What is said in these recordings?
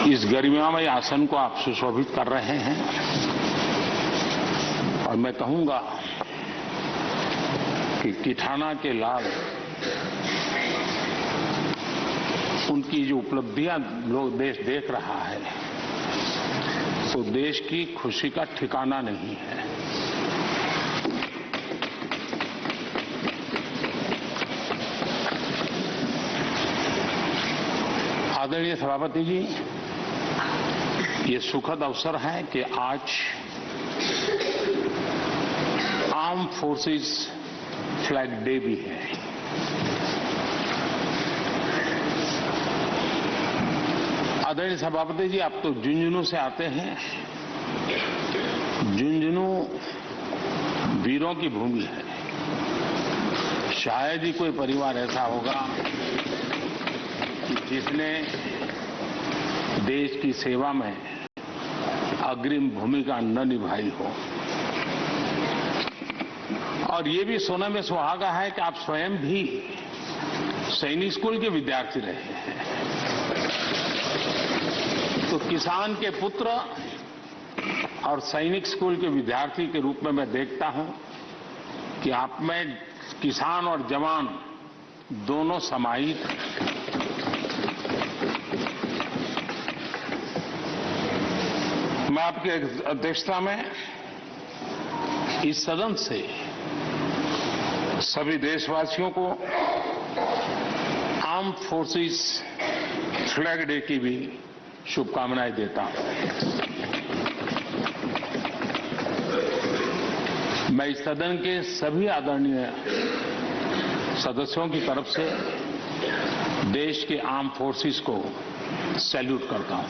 इस गरिमामय आसन को आप सुशोभित कर रहे हैं और मैं कहूंगा कि किठाना के लाल उनकी जो उपलब्धियां लोग देश देख रहा है तो देश की खुशी का ठिकाना नहीं है। आदरणीय सभापति जी, ये सुखद अवसर है कि आज आर्म फोर्सेस फ्लैग डे भी है। आदरणीय सभापति जी, आप तो झुंझुनू से आते हैं। झुंझुनू वीरों की भूमि है। शायद ही कोई परिवार ऐसा होगा कि जिसने देश की सेवा में अग्रिम भूमिका न निभाई हो। और ये भी सोने में सुहागा है कि आप स्वयं भी सैनिक स्कूल के विद्यार्थी रहे हैं। तो किसान के पुत्र और सैनिक स्कूल के विद्यार्थी के रूप में मैं देखता हूं कि आप में किसान और जवान दोनों समाहित हैं। मैं आपकी अध्यक्षता में इस सदन से सभी देशवासियों को आर्म फोर्सेस फ्लैग डे की भी शुभकामनाएं देता हूं। मैं इस सदन के सभी आदरणीय सदस्यों की तरफ से देश के आर्म फोर्सेस को सैल्यूट करता हूं।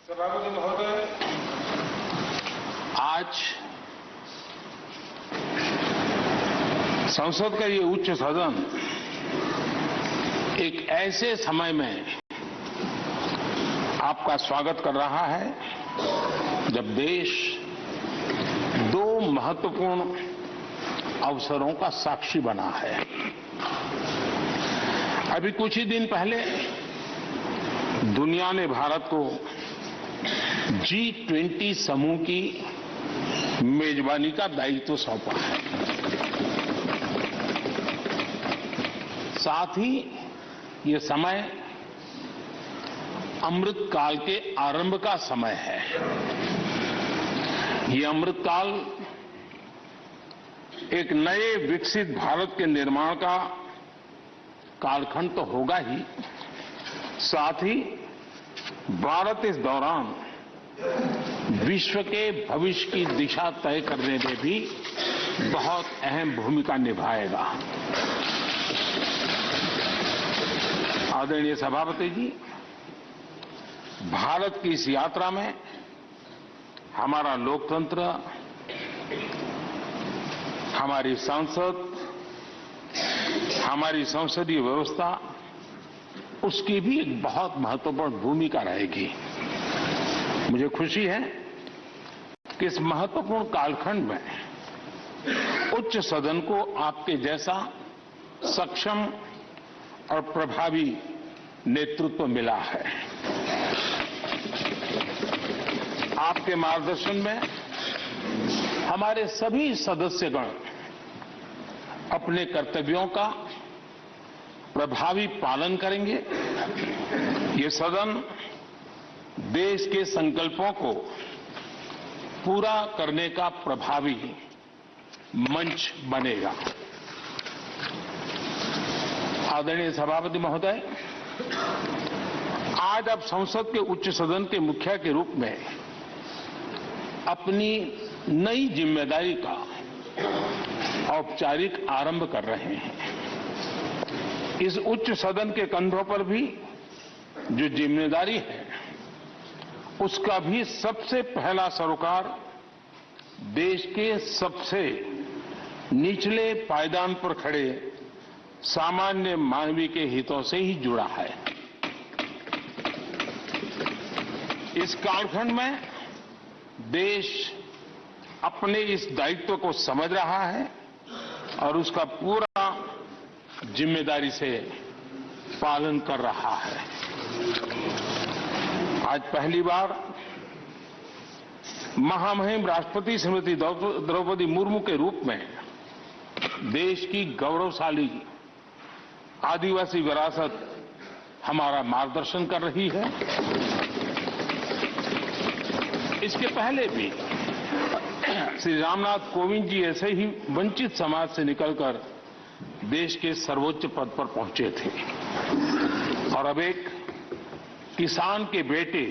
सभापति महोदय, आज संसद का ये उच्च सदन एक ऐसे समय में आपका स्वागत कर रहा है जब देश दो महत्वपूर्ण अवसरों का साक्षी बना है। अभी कुछ ही दिन पहले दुनिया ने भारत को G20 समूह की मेजबानी का दायित्व सौंपा है। साथ ही ये समय अमृत काल के आरंभ का समय है। ये अमृत काल एक नए विकसित भारत के निर्माण का कालखंड तो होगा ही, साथ ही भारत इस दौरान विश्व के भविष्य की दिशा तय करने में भी बहुत अहम भूमिका निभाएगा। आदरणीय सभापति जी, भारत की इस यात्रा में हमारा लोकतंत्र, हमारी संसद, हमारी संसदीय व्यवस्था, उसकी भी एक बहुत महत्वपूर्ण भूमिका रहेगी। मुझे खुशी है कि इस महत्वपूर्ण कालखंड में उच्च सदन को आपके जैसा सक्षम और प्रभावी नेतृत्व मिला है। आपके मार्गदर्शन में हमारे सभी सदस्यगण अपने कर्तव्यों का प्रभावी पालन करेंगे। ये सदन देश के संकल्पों को पूरा करने का प्रभावी मंच बनेगा। आदरणीय सभापति महोदय, आज आप संसद के उच्च सदन के मुखिया के रूप में अपनी नई जिम्मेदारी का औपचारिक आरंभ कर रहे हैं। इस उच्च सदन के कंधों पर भी जो जिम्मेदारी है उसका भी सबसे पहला सरोकार देश के सबसे निचले पायदान पर खड़े सामान्य मानवीय के हितों से ही जुड़ा है। इस कालखंड में देश अपने इस दायित्व को समझ रहा है और उसका पूरा जिम्मेदारी से पालन कर रहा है। आज पहली बार महामहिम राष्ट्रपति श्रीमती द्रौपदी मुर्मू के रूप में देश की गौरवशाली आदिवासी विरासत हमारा मार्गदर्शन कर रही है। इसके पहले भी श्री रामनाथ कोविंद जी ऐसे ही वंचित समाज से निकलकर देश के सर्वोच्च पद पर पहुंचे थे और अब एक किसान के बेटे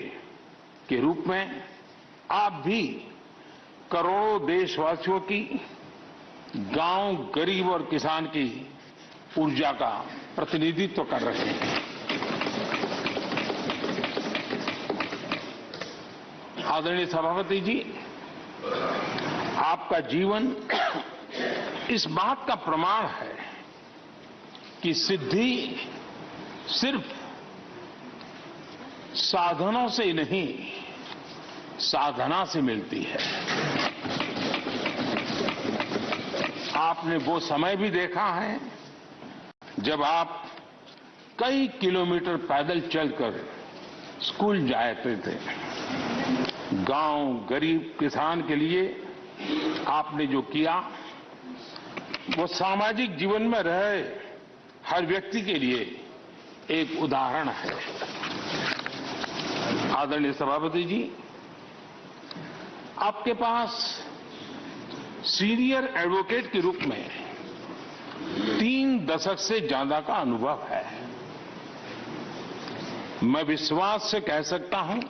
के रूप में आप भी करोड़ों देशवासियों की, गांव, गरीब और किसान की ऊर्जा का प्रतिनिधित्व कर रहे हैं। आदरणीय सभापति जी, आपका जीवन इस बात का प्रमाण है कि सिद्धि सिर्फ साधनों से ही नहीं, साधना से मिलती है। आपने वो समय भी देखा है जब आप कई किलोमीटर पैदल चलकर स्कूल जाते थे। गांव, गरीब, किसान के लिए आपने जो किया वो सामाजिक जीवन में रहे हर व्यक्ति के लिए एक उदाहरण है। आदरणीय सभापति जी, आपके पास सीनियर एडवोकेट के रूप में 3 दशक से ज्यादा का अनुभव है। मैं विश्वास से कह सकता हूं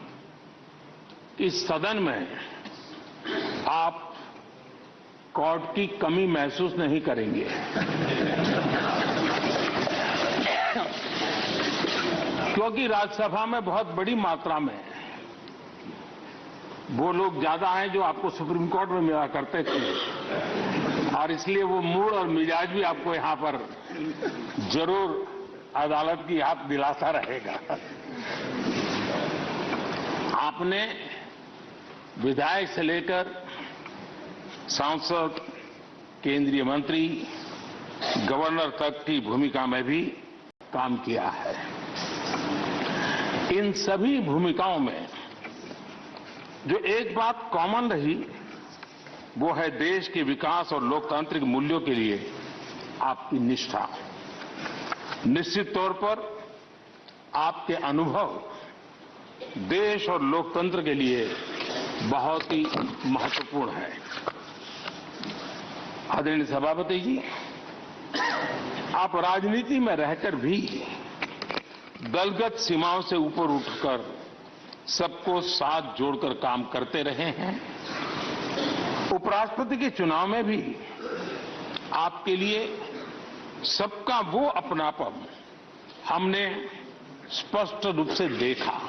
इस सदन में आप कोर्ट की कमी महसूस नहीं करेंगे। क्योंकि राज्यसभा में बहुत बड़ी मात्रा में वो लोग ज्यादा हैं जो आपको सुप्रीम कोर्ट में मिला करते थे और इसलिए वो मूड और मिजाज भी आपको यहां पर जरूर अदालत की याद दिलाता रहेगा। आपने विधायक से लेकर सांसद, केंद्रीय मंत्री, गवर्नर तक की भूमिका में भी काम किया है। इन सभी भूमिकाओं में जो एक बात कॉमन रही वो है देश के विकास और लोकतांत्रिक मूल्यों के लिए आपकी निष्ठा। निश्चित तौर पर आपके अनुभव देश और लोकतंत्र के लिए बहुत ही महत्वपूर्ण है। आदरणीय सभापति जी, आप राजनीति में रहकर भी दलगत सीमाओं से ऊपर उठकर सबको साथ जोड़कर काम करते रहे हैं। उपराष्ट्रपति के चुनाव में भी आपके लिए सबका वो अपनापन हमने स्पष्ट रूप से देखा।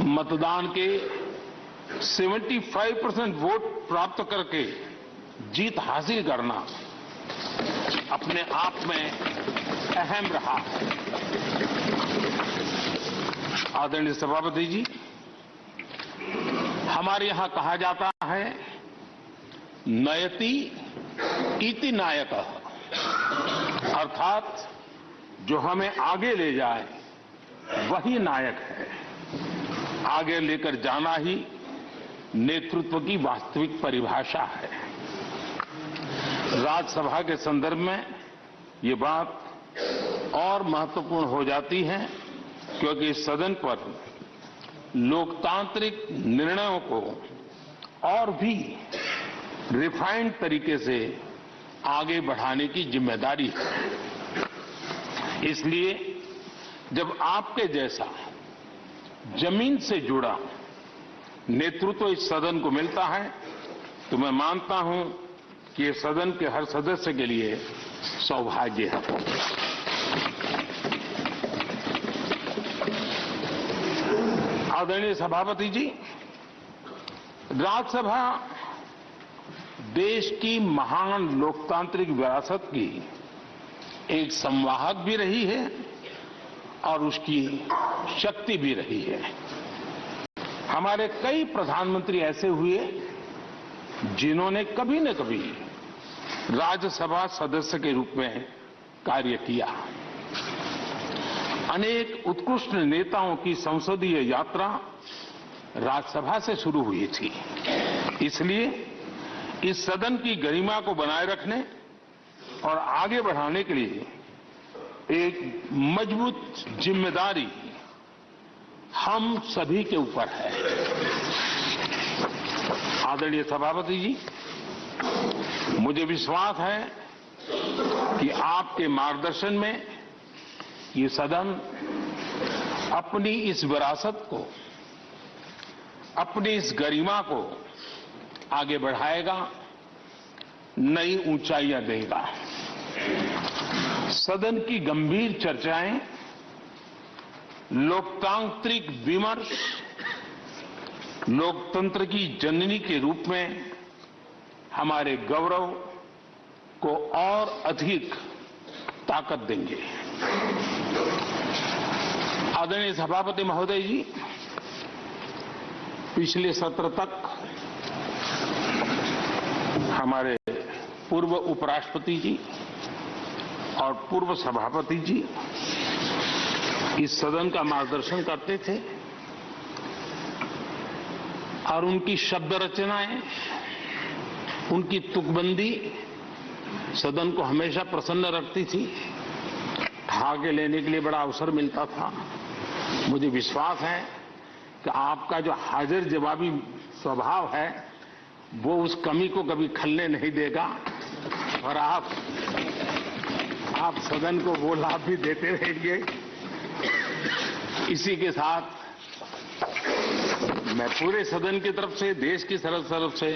मतदान के 75% वोट प्राप्त करके जीत हासिल करना अपने आप में अहम रहा है। आदरणीय सभापति जी, हमारे यहां कहा जाता है नयति इति नायकः, अर्थात जो हमें आगे ले जाए वही नायक है। आगे लेकर जाना ही नेतृत्व की वास्तविक परिभाषा है। राज्यसभा के संदर्भ में ये बात और महत्वपूर्ण हो जाती है क्योंकि इस सदन पर लोकतांत्रिक निर्णयों को और भी रिफाइंड तरीके से आगे बढ़ाने की जिम्मेदारी है। इसलिए जब आपके जैसा जमीन से जुड़ा नेतृत्व इस सदन को मिलता है तो मैं मानता हूं कि ये सदन के हर सदस्य के लिए सौभाग्य है। आदरणीय सभापति जी, राज्यसभा देश की महान लोकतांत्रिक विरासत की एक संवाहक भी रही है और उसकी शक्ति भी रही है। हमारे कई प्रधानमंत्री ऐसे हुए जिन्होंने कभी न कभी राज्यसभा सदस्य के रूप में कार्य किया। अनेक उत्कृष्ट नेताओं की संसदीय यात्रा राज्यसभा से शुरू हुई थी। इसलिए इस सदन की गरिमा को बनाए रखने और आगे बढ़ाने के लिए एक मजबूत जिम्मेदारी हम सभी के ऊपर है। आदरणीय सभापति जी, मुझे विश्वास है कि आपके मार्गदर्शन में ये सदन अपनी इस विरासत को, अपनी इस गरिमा को आगे बढ़ाएगा, नई ऊंचाइयां देगा। सदन की गंभीर चर्चाएं, लोकतांत्रिक विमर्श लोकतंत्र की जननी के रूप में हमारे गौरव को और अधिक ताकत देंगे। आदरणीय सभापति महोदय जी, पिछले सत्र तक हमारे पूर्व उपराष्ट्रपति जी और पूर्व सभापति जी इस सदन का मार्गदर्शन करते थे और उनकी शब्द रचनाएं, उनकी तुकबंदी सदन को हमेशा प्रसन्न रखती थी। भाग लेने के लिए बड़ा अवसर मिलता था। मुझे विश्वास है कि आपका जो हाजिर जवाबी स्वभाव है वो उस कमी को कभी खलने नहीं देगा और आप सदन को वो लाभ भी देते रहेंगे। इसी के साथ मैं पूरे सदन की तरफ से, देश की तरफ से,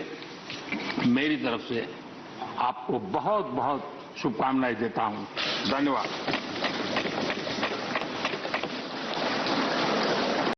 मेरी तरफ से आपको बहुत बहुत शुभकामनाएं देता हूं। धन्यवाद।